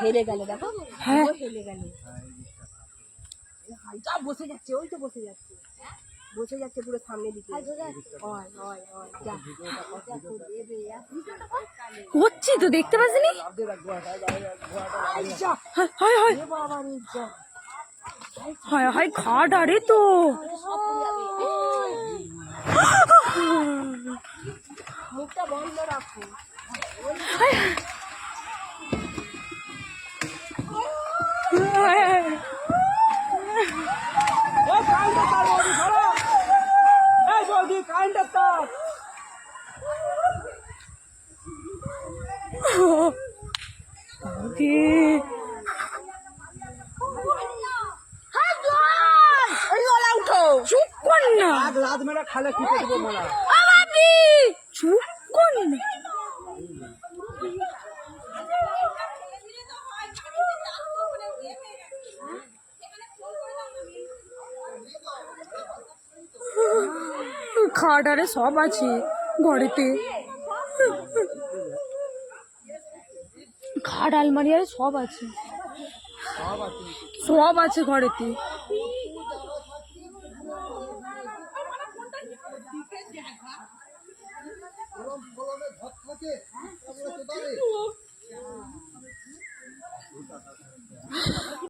হেলে গেল দেখো, হেলে গেল, বসে যাচ্ছে, ওই তো বসে যাচ্ছে, পুরো সামনে দিকে হচ্ছি তো, দেখতে পাচ্ছিনি? হায় হায় ঘাট, আরে তো মুখটা বন্ধ রাখো। চুপ কর না, চুপ কর না। খাট আরে সব আছে ঘরেতে, খাট আলমারি আরে সব আছে, সব আছে ঘরেতে।